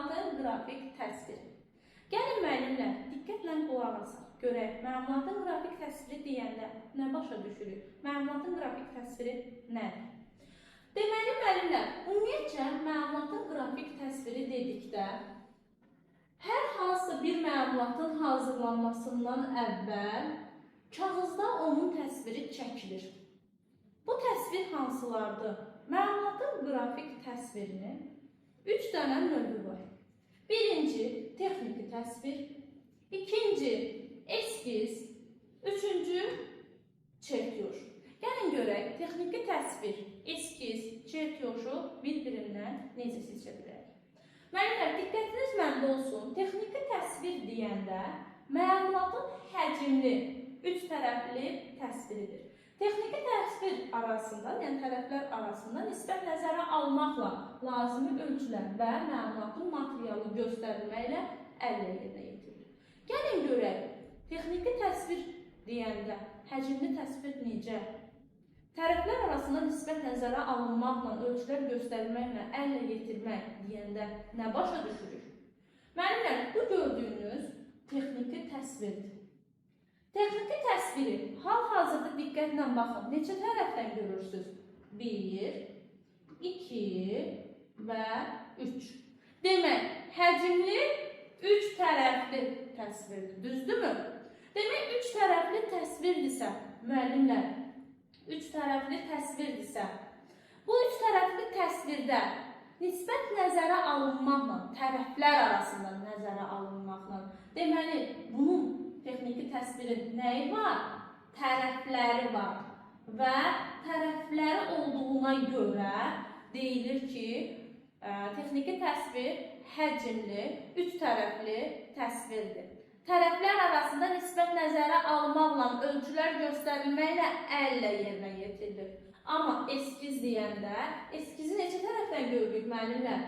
Məlumatın qrafik təsviri. Gəlin müəllimlər, diqqətlə qulaq asaq. Görək, məlumatın qrafik təsviri deyəndə nə başa düşürük? Məlumatın qrafik təsviri nədir? Deməli, müəllimlər, ümumiyyətcə məlumatın qrafik təsviri dedikdə, hər hansı bir məlumatın hazırlanmasından əvvəl kağızda onun təsviri çəkilir. Bu təsvir hansılardır? Məlumatın qrafik təsvirinin 3 dənə növü var. Birinci, texniki təsvir. İkinci, eskiz. Üçüncü, çertyoş. Gəlin görək, texniki təsvir, eskiz, çertyoşu bir-birindən necə seçə bilərik? Müəllimlər, diqqətiniz məndə olsun. Texniki təsvir deyəndə məlumatın həcmli, 3 tərəfli təsviridir. Texniki təsvir arasında, yəni tərəflər arasında nisbət nəzərə almaqla lazımi ölçülər və məlumatın materialı göstərilməklə əldə yerinə yetirilir. Gəlin görək, texniki təsvir deyəndə həcmli təsvir necə? Tərəflər arasında nisbət nəzərə alınmaqla, ölçülər göstərilməklə əldə yetirmək deyəndə nə başa düşürük? Müəllimlər, bu gördüyünüz texniki təsvirdir. Texniki təsviri hal-hazırda diqqətlə baxın. Neçə tərəfdən görürsünüz? 1, 2 və 3. Demək, həcmli 3 tərəfli təsvirdir. Düzdürmü? Demək, 3 tərəfli təsvirdirsə, müəllimlər, 3 tərəfli təsvirdirsə, bu 3 tərəfli təsvirdə nisbət nəzərə alınmaqla, tərəflər arasında nəzərə alınmaqla, deməli, bunun texniki təsvirin nəyi var? Tərəfləri var. Və tərəfləri olduğuna görə deyilir ki, texniki təsvir həcmli, 3 tərəfli təsvirdir. Tərəflər arasında nisbət nəzərə almaqla, ölçülər göstərilməklə əllə yerinə yetirilir. Amma eskiz deyəndə, eskizi neçə tərəfdən görürük müəllimlər?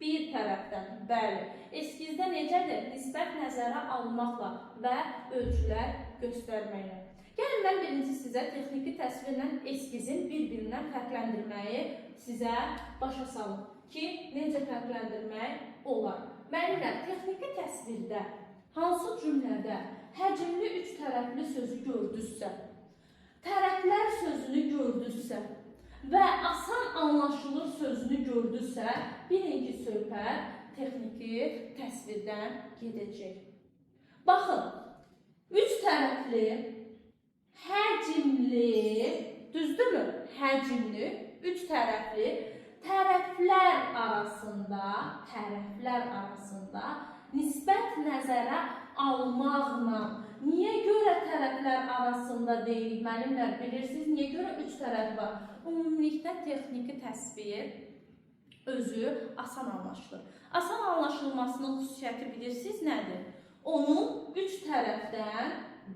Bir tərəfdən, bəli. Eskizdə necədir? Nisbət nəzərə almaqla və ölçülər göstərməklə. Gəlin, mən birinci sizə texniki təsvirlə eskizin bir-birindən fərqləndirməyi sizə başa salım ki, necə fərqləndirmək olar. Müəllimlər, texniki təsvirdə hansı cümlədə həcmli 3 tərəfli sözü gördünüzsə, tərəflər sözünü gördünüzsə və asan anlaşılır sözünü gördünüzsə, bilin ki, söhbət texniki təsvirdən gedəcək. Baxın, 3 tərəfli, həcmli, düzdürmü? Həcmli, 3 tərəfli, tərəflər arasında nisbət nəzərə almaqla. Niyə görə tərəflər arasında deyilik, müəllimlər, bilirsiniz, niyə görə 3 tərəf var? Ümumilikdə texniki təsvir özü asan anlaşılır. Asan anlaşılmasının xüsusiyyəti bilirsiniz nədir? Onun 3 tərəfdən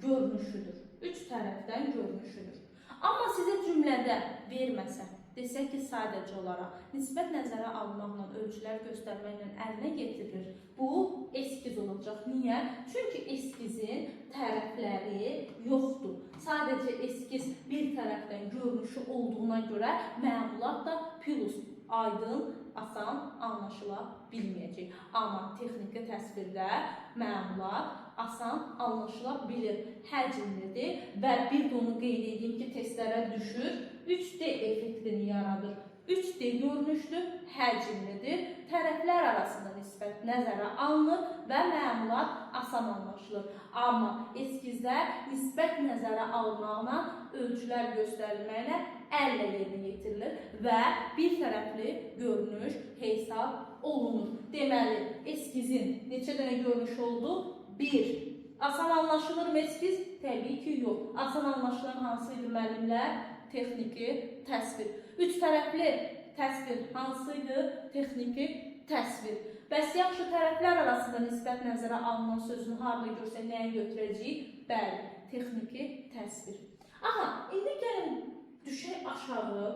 görünüşüdür. 3 tərəfdən görünüşüdür. Amma sizə cümlədə verməsə, desək ki, sadəcə olaraq nisbət nəzərə alınmaqla, ölçülər göstərməklə əlinə getirilir. Bu, eskiz olacaq. Niyə? Çünki eskizin tərəfləri yoxdur. Sadəcə eskiz bir tərəfdən görünüşü olduğuna görə məlumat da plus, aydın, asan anlaşıla bilməyəcək. Amma texniki təsvirdə məlumat asan anlaşıla bilir, həcmlidir və bir də onu qeyd edeyim ki, testlərə düşür, 3D effektini yaradır. 3D görünüşlü, həcmlidir, tərəflər arasında nisbət nəzərə alınır və məlumat asan anlaşılır. Amma eskizdə nisbət nəzərə alınmaqla, ölçülər göstərilməklə əllə yerinə yetirilir və bir tərəfli görünüş hesab olunur. Deməli, eskizin neçə dənə görünüş oldu? 1. Asan anlaşılır mı eskiz? Təbii ki, yox. Asan anlaşılan hansıydı müəllimlər? Texniki təsvir. 3 tərəfli təsvir hansıydı? Texniki təsvir. Bəs yaxşı, tərəflər arasında nisbət nəzərə alınan sözünü harada görsək nəyə götürəcəyik? Bəli, texniki təsvir. Aha, indi gəlin düşək aşağı,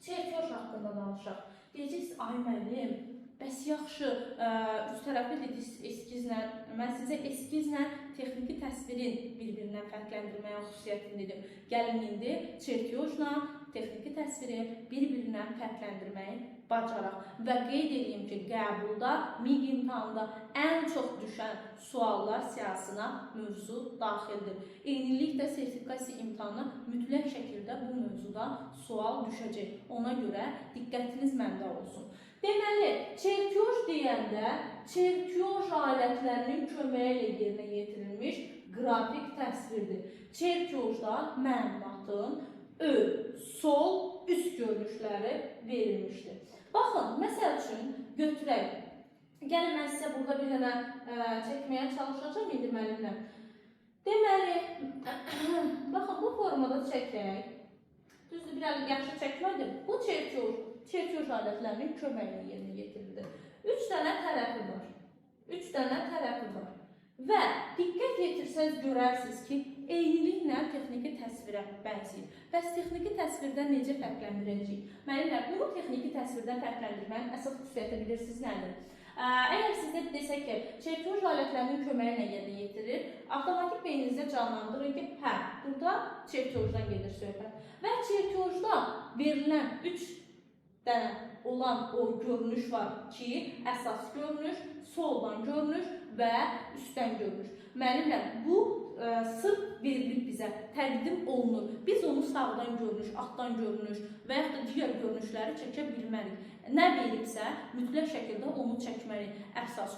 çertyoş haqqında danışaq. Deyəcəksiniz, ay müəllim, bəs yaxşı, 3 tərəfli dediyiz eskizlə, mən sizə eskizlə texniki təsvirin bir-birindən fərqləndirməyə xüsusiyyətini dedim. Gəlin indi çertyoşla texniki təsviri bir-birindən fərqləndirməyi bacaraq. Və qeyd edeyim ki, qəbulda, MİQ imtahanda ən çox düşən suallar siyahısına mövzu daxildir. Eyniliklə sertifikasiya imtahanı mütləq şəkildə bu mövzuda sual düşəcək. Ona görə diqqətiniz məndə olsun. Deməli, çerkyoz deyəndə çerkyoz alətlərinin köməyi ilə yerinə yetirilmiş qrafik təsvirdir. Çerkyozda məlumatın ön, sol, üst görünüşləri verilmişdir. Baxın, məsəl üçün götürək. Gəlin, mən sizə burada bir dənə çəkməyə çalışacağım indi müəllimlə. Deməli, baxın, bu formada çəkək. Düzdür, bir yaxşı çəkmədim. Bu çerkyoz alətlərinin köməyi ilə yerinə yetirilir. 3 dənə tərəfi var. 3 dənə tərəfi var. Və diqqət yetirsəz görərsiniz ki, eyniliklə texniki təsvirə bənzəyir. Bəs texniki təsvirdən necə fərqləndirəcəyik? Müəllimlər, bunu texniki təsvirdən fərqləndirmənin əsas xüsusiyyəti bilirsiniz nədir? Əgər sizdə desək ki, çerkyoz alətlərinin köməyi ilə yerinə yetirir, avtomatik beyninizdə canlandırın ki, hə, burada çerkyozdan gedir söhbət. Və çerkyozda verilən 3 dənə olan o görünüş var ki, əsas görünüş, soldan görünüş və üstdən görünüş. Müəllimlər, bu sırf verilib bizə, təqdim olunur. Biz onu sağdan görünüş, altdan görünüş və yaxud da digər görünüşləri çəkə bilmərik. Nə verilibsə, mütləq şəkildə onu çəkməliyik. Əsas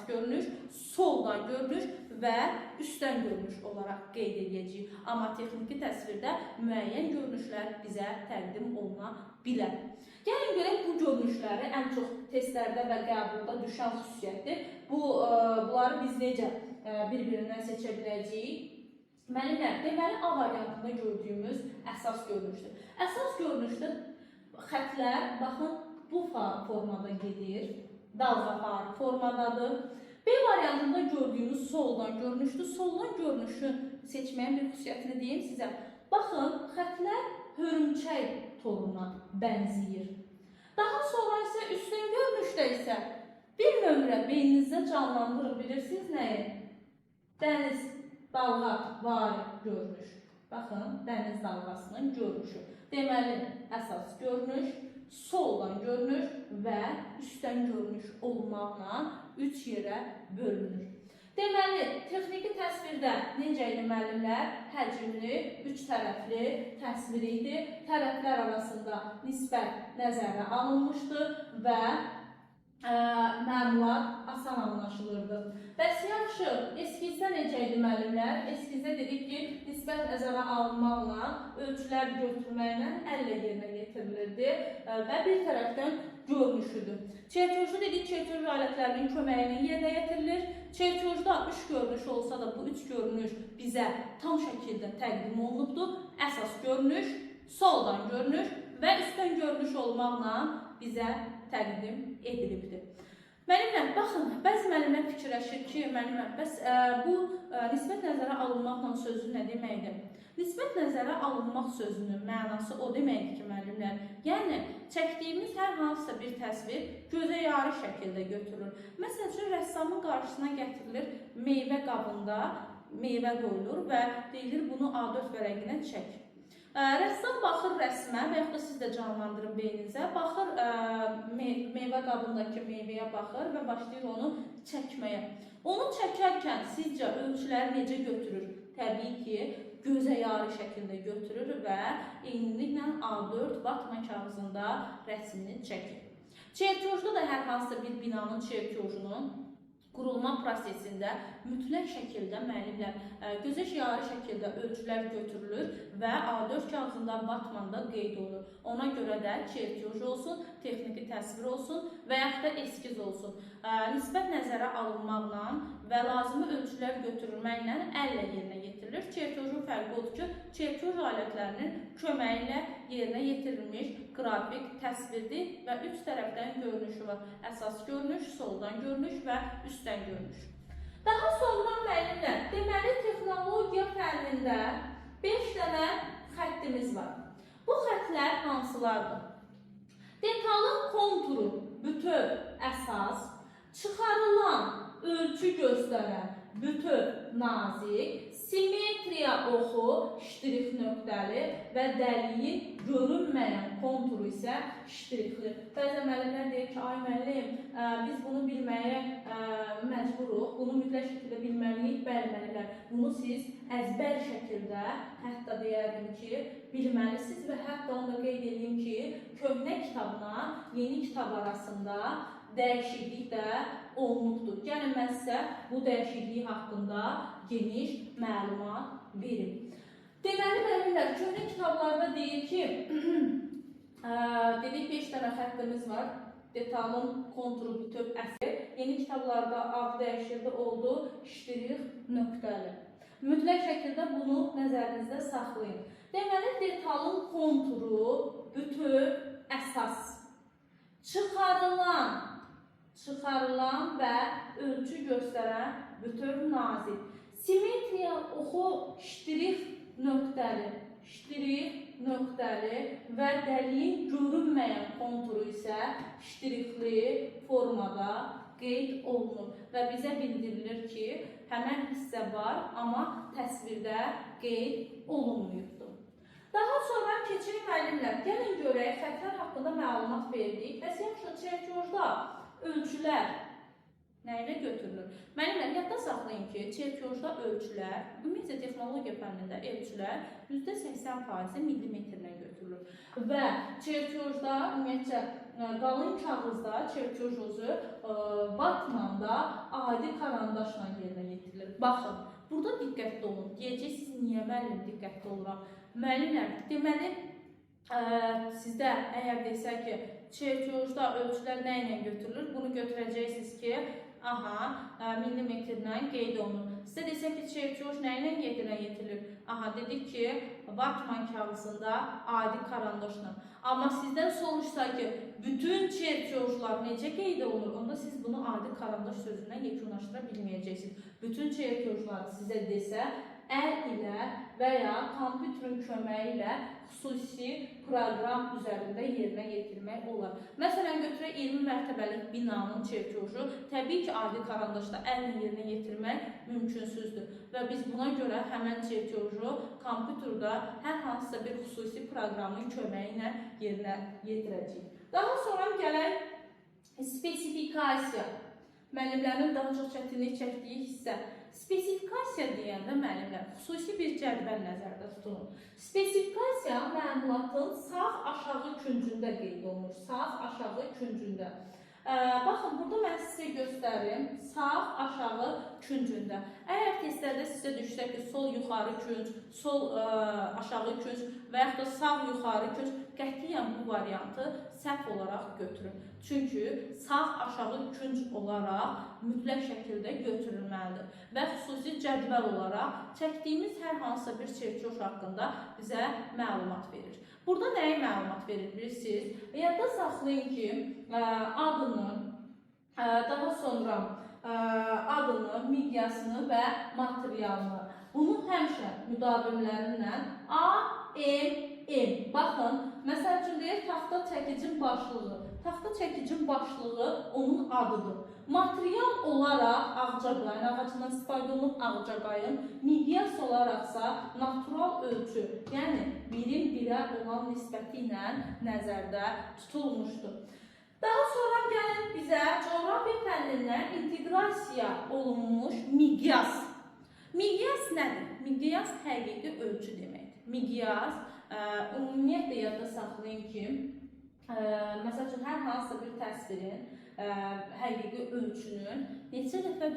görünüş, soldan görünüş və üstdən görünüş olaraq qeyd edəcəyik. Amma texniki təsvirdə müəyyən görünüşlər bizə təqdim oluna bilər. Gəlin görək bu görünüşləri ən çox testlərdə və qəbulda düşən xüsusiyyətdir. Bunları biz necə bir-birindən seçə biləcəyik? Müəllimlər, deməli A variantında gördüyümüz əsas görünüşdür. Əsas görünüşdə xətlər, baxın, bu formada gedir. Dalğa formadadır. B variantında gördüyünüz soldan görünüşdür. Soldan görünüşü seçməyin bir xüsusiyyətini deyim sizə. Baxın, xətlər hörümçək toruna bənzəyir. Daha sonra isə üstün görünüşdə isə bir nömrə beyninizdə canlandırır, bilirsiniz nəyi? Dəniz dalğa var görünüş. Baxın, dəniz dalğasının görünüşü. Deməli, əsas görünüş, soldan görünüş və üstdən görünüş olmaqla 3 yerə bölünür. Deməli, texniki təsvirdə necə idi müəllimlər? Həcmli, 3 tərəfli təsvir idi. Tərəflər arasında nisbət nəzərə alınmışdı və məlumat asan anlaşılırdı. Bəs yaxşı, eskizdə necə idi müəllimlər? Eskizdə dedik ki, nisbət nəzərə alınmaqla, ölçülər götürməklə əllə yerinə yetirilirdi və bir tərəfdən görünüşüdür. Çerkyozda dedik, çerkyoz alətlərinin köməyi ilə yerinə yetirilir. Çerkyozda 3 görünüş olsa da bu 3 görünüş bizə tam şəkildə təqdim olunubdur. Əsas görünüş, soldan görünüş və üstdən görünüş olmaqla bizə təqdim edilibdir. Müəllimlər, baxın, bəzi müəllimlər fikirləşir ki, müəllimlər, bəs bu nisbət nəzərə alınmaqla sözü nə deməkdir? Nisbət nəzərə alınmaq sözünün mənası o deməkdir ki, müəllimlər, yəni çəkdiyimiz hər hansısa bir təsvir gözə yarı şəkildə götürülür. Məsəl üçün, rəssamın qarşısına gətirilir, meyvə qabında meyvə qoyulur və deyilir, bunu A4 vərəqinə çək. Rəssam baxır rəsmə və yaxud da siz də canlandırın beyninizə, baxır meyvə qabındakı meyvəyə baxır və başlayır onu çəkməyə. Onu çəkərkən sizcə ölçüləri necə götürür? Təbii ki, gözə yarı şəkildə götürür və eyniliklə A4 vatma kağızında rəsmini çəkir. Çerkyozda da hər hansısa bir binanın çerkyozunun qurulma prosesində mütləq şəkildə müəllimlər gözə yarı şəkildə ölçülər götürülür və A4 kağızında vatmanda qeyd olunur. Ona görə də çerkyoz olsun, texniki təsvir olsun və yaxud da eskiz olsun. Nisbət nəzərə alınmaqla və lazımi ölçülər götürülməklə əllə yerinə yetirilir. Çerkyozun fərqi odur ki, çerkyoz alətlərinin köməyi ilə yerinə yetirilmiş qrafik təsvirdir və 3 tərəfdən görünüşü var. Əsas görünüş, soldan görünüş və üstdən görünüş. Daha sonra müəllimlər, deməli texnologiya fənnində 5 dənə xəttimiz var. Bu xəttlər hansılardır? Detalın konturu, bütöv, əsas, çıxarılan, ölçü göstərən, bütöv, nazik, simmetriya oxu ştrix nöqtəli və dəliyin görünməyən konturu isə ştrixli. Bəzən müəllimlər deyir ki, ay müəllim, biz bunu bilməyə məcburuq, bunu mütləq şəkildə bilməliyik, bəli müəllimlər. Bunu siz əzbər şəkildə, hətta deyərdim ki, bilməlisiniz və hətta onu da qeyd edeyim ki, köhnə kitabla yeni kitab arasında dəyişiklik də olunubdur. Gəlin mən sizə bu dəyişiklik haqqında geniş məlumat verim. Deməli, müəllimlər, köhnə kitablarda deyir ki, dedik 5 dənə xəttimiz var, detalın konturu bütöv əsr. Yeni kitablarda adı dəyişildi, oldu ştrix nöqtəli. Mütləq şəkildə bunu nəzərinizdə saxlayın. Deməli, detalın konturu bütöv əsas. Çıxarılan və ölçü göstərən bütöv nazik. Simmetriya oxu ştrix nöqtəli və dəliyin görünməyən konturu isə ştrixli formada qeyd olunur və bizə bildirilir ki, həmən hissə var, amma təsvirdə qeyd olunmuyubdur. Daha sonra keçirik müəllimlər. Gəlin görək, xəttlər haqqında məlumat verdik. Bəs yaxşı, çerkojda ölçülər nə ilə götürülür? Müəllimlər, yadda saxlayın ki, çerkojda ölçülər, ümumiyyətlə texnologiya fənnində ölçülər %80% millimetrlə götürülür. Və çerkojda, ümumiyyətlə, qalın kağızda çerkoj özü batmanda adi karandaşla yerinə yetirilir. Baxın, burada diqqətli olun. Deyəcəksiniz, niyə müəllim diqqətli oluram? Müəllimlər, deməli, sizdə əgər desək ki, çerkojda ölçülər nə ilə götürülür? Bunu götürəcəksiniz ki, millimetrlə qeyd olunur. Sizə desək ki, çerkoj nə ilə yerinə yetirilir? Dedik ki, vatman kağızında adi karandaşla. Amma sizdən soruşsa ki, bütün çerkojlar necə qeyd olunur? Onda siz bunu adi karandaş sözündən yekunlaşdıra bilməyəcəksiniz. Bütün çerkojları sizə desə, əl ilə və ya kompüterin köməyi ilə xüsusi proqram üzərində yerinə yetirmək olar. Məsələn, götürək 20 mərtəbəlik binanın çerkoju, təbii ki, adi karandaşda əllə yerinə yetirmək mümkünsüzdür. Və biz buna görə həmən çerkoju kompüterdə hər hansısa bir xüsusi proqramın köməyi ilə yerinə yetirəcəyik. Daha sonra gələk spesifikasiya. Müəllimlərin daha çox çətinlik çəkdiyi hissə. Spesifikasiya deyəndə müəllimlər xüsusi bir cədvəl nəzərdə tutulur. Spesifikasiya məlumatın sağ aşağı küncündə qeyd olunur. Sağ aşağı küncündə. Baxın, burada mən sizə göstərim. Sağ aşağı küncündə. Əgər testlərdə sizə düşsə ki, sol yuxarı künc, sol aşağı künc və yaxud da sağ yuxarı künc, qətiyyən bu variantı səhv olaraq götürün. Çünki sağ aşağı künc olaraq mütləq şəkildə götürülməlidir və xüsusi cədvəl olaraq çəkdiyimiz hər hansısa bir çerkoj haqqında bizə məlumat verir. Burada nəyə məlumat verir bilirsiniz? Yadda saxlayın ki, daha sonra adını, miqyasını və materialını. Bunu həmişə müdavimlərinlə A, M. Baxın, məsəl üçün deyir, taxta çəkicin başlığı. Taxta çəkicin başlığı onun adıdır. Material olaraq ağcaqayın, ağacından istifadə olunub ağcaqayın, miqyas olaraqsa natural ölçü, yəni birim birə olan nisbəti ilə nəzərdə tutulmuşdur. Daha sonra gəlin bizə coğrafiya fənnindən inteqrasiya olunmuş miqyas. Miqyas nədir? Miqyas həqiqi ölçü deməkdir. Miqyas, ümumiyyətlə yadda saxlayın ki, məsəl üçün, hər hansısa bir təsvirin, həqiqi ölçünün neçə dəfə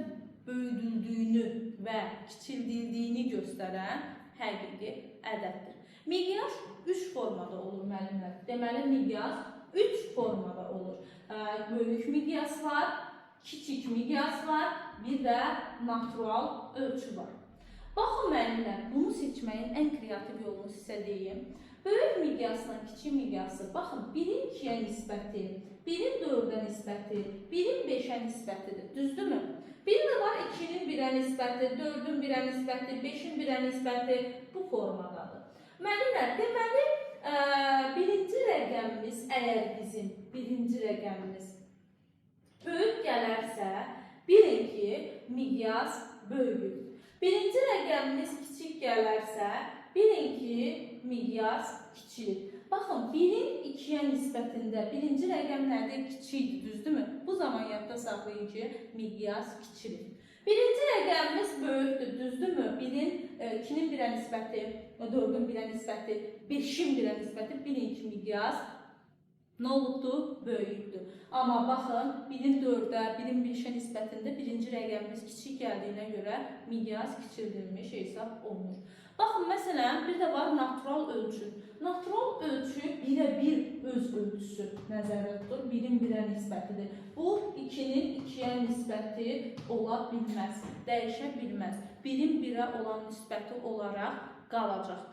böyüdüldüyünü və kiçildildiyini göstərən həqiqi ədəddir. Miqyas 3 formada olur müəllimlər. Deməli, miqyas 3 formada olur. Böyük miqyas var, kiçik miqyas var, bir də natural ölçü var. Baxın müəllimlər, bunu seçməyin ən kreativ yolunu sizə deyim. Böyük miqyasla kiçik miqyası, baxın, 1-in 2-yə nisbəti, 1-in 4-ə nisbəti, 1-in 5-ə nisbətidir, düzdürmü? Bir də var 2-nin 1-ə nisbəti, 4-ün 1-ə nisbəti, 5-in 1-ə nisbəti bu formadadır. Müəllimlər, deməli, birinci rəqəmimiz, əgər bizim birinci rəqəmimiz böyük gələrsə, bilin ki, miqyas böyük. Birinci rəqəmimiz kiçik gələrsə, bilin ki, miqyas kiçilir. Baxın, 1-in 2-yə nisbətində birinci rəqəm nədir? Kiçikdir, düzdürmü? Bu zaman yadda saxlayın ki, miqyas kiçilir. Birinci rəqəmimiz böyükdür, düzdürmü? 1-in 2-nin 1-ə nisbəti, 4-ün 1-ə nisbəti, 5-in 1-ə nisbəti, bilin ki, miqyas nə olubdur? Böyükdür. Amma baxın, 1-in 4-ə, 1-in 5-ə nisbətində birinci rəqəmimiz kiçik gəldiyinə görə miqyas kiçildilmiş hesab olunur. Baxın, məsələn, bir də var natural ölçü. Natural ölçü 1-ə 1 öz ölçüsü nəzərdə tutur, 1-in 1-ə nisbətidir. Bu, 2-nin 2-yə nisbəti ola bilməz, dəyişə bilməz. 1-in 1-ə olan nisbəti olaraq qalacaqdır.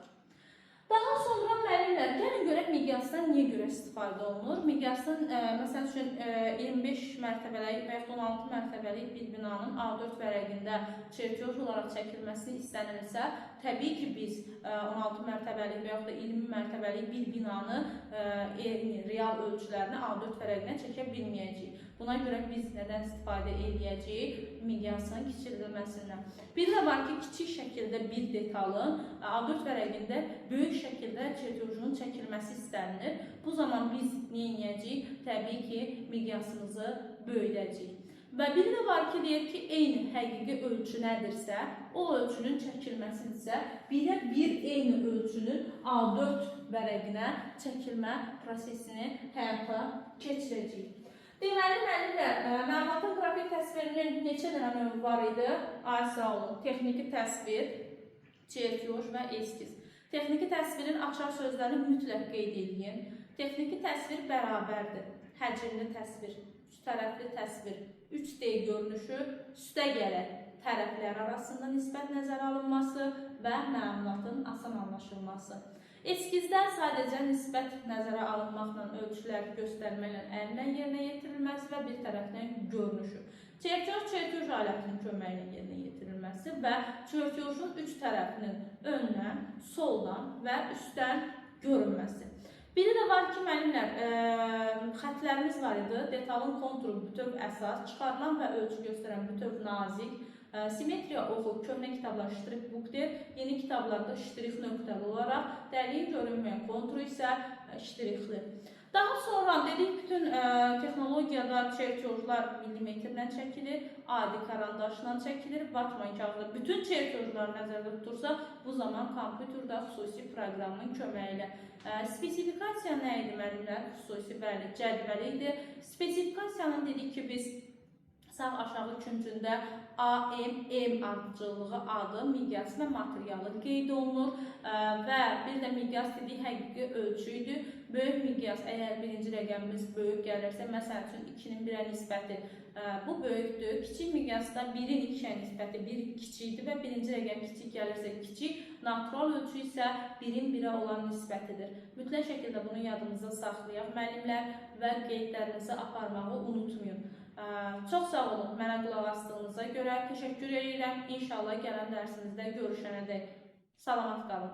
Daha sonra müəllimlər, gəlin görək miqyasdan niyə görə istifadə olunur? Miqyasdan, məsəl üçün, 25 mərtəbəlik və yaxud 16 mərtəbəlik bir binanın A4 vərəqində çertyoz olaraq çəkilməsi istənilirsə, təbii ki, biz 16 mərtəbəlik və yaxud da 20 mərtəbəlik bir binanı real ölçülərini A4 vərəqinə çəkə bilməyəcəyik. Buna görə biz nədən istifadə edəcəyik? Miqyasın kiçildilməsindən. Bir də var ki, kiçik şəkildə bir detalın A4 vərəqində böyük şəkildə çertyojunun çəkilməsi istənilir. Bu zaman biz nə edəcəyik? Təbii ki, miqyasımızı böyüdəcəyik. Və bir də var ki, deyir ki, eyni həqiqi ölçü nədirsə, o ölçünün çəkilməsi isə 1-ə 1 eyni ölçünün A4 vərəqinə çəkilmə prosesini həyata keçirəcəyik. Deməli, müəllimlər, məlumatın qrafik təsvirinin neçə dənə növü var idi? Ay sağ olun. Texniki təsvir, çertyoj və eskiz. Texniki təsvirin açar sözlərini mütləq qeyd edin. Texniki təsvir bərabərdir. Həcmli təsvir, üç tərəfli təsvir, 3D görünüşü, üstə gələn tərəflər arasında nisbət nəzərə alınması və məlumatın asan anlaşılması. Eskizdə sadəcə nisbət nəzərə alınmaqla ölçüləri göstərməklə əllə yerinə yetirilməsi və bir tərəfdən görünüşü. Çertyoj alətinin köməyi ilə yerinə yetirilməsi və çertyojun üç tərəfinin öndən, soldan və üstdən görünməsi. Biri də var ki, müəllimlər, xətlərimiz var idi. Detalın konturu bütöv əsas, çıxarılan və ölçü göstərən bütöv nazik, simetriya oxu, köhnə kitablar ştrix bukdir, yeni kitablarda ştrix nöqtəli olaraq, dəliyin görünməyən konturu isə ştrixli. Daha sonra dedik, bütün texnologiyada çertyojlar millimetrlə çəkilir, adi karandaşla çəkilir, vatman kağıdı. Bütün çertyojlar nəzərdə tutursa, bu zaman kompüterdə xüsusi proqramın köməyi ilə. Spesifikasiya nə idi müəllimlər? Xüsusi bəli, cədvəli idi. Spesifikasiyanın dedik ki, biz sağ aşağı küncündə AMM ardıcıllığı adı, miqyas və materialı qeyd olunur və bir də miqyas dediyi həqiqi ölçü idi. Böyük miqyas, əgər birinci rəqəmimiz böyük gəlirsə, məsəl üçün 2-nin 1-ə nisbəti bu böyükdür. Kiçik miqyasda 1-in 2-yə nisbəti 1 kiçikdir və birinci rəqəm kiçik gəlirsə kiçik, natural ölçü isə 1-in 1-ə olan nisbətidir. Mütləq şəkildə bunu yadımızda saxlayaq müəllimlər və qeydlərinizi aparmağı unutmayın. Çox sağ olun, mənə qulaq asdığınıza görə təşəkkür edirəm. İnşallah gələn dərsimizdə görüşənədək salamat qalın.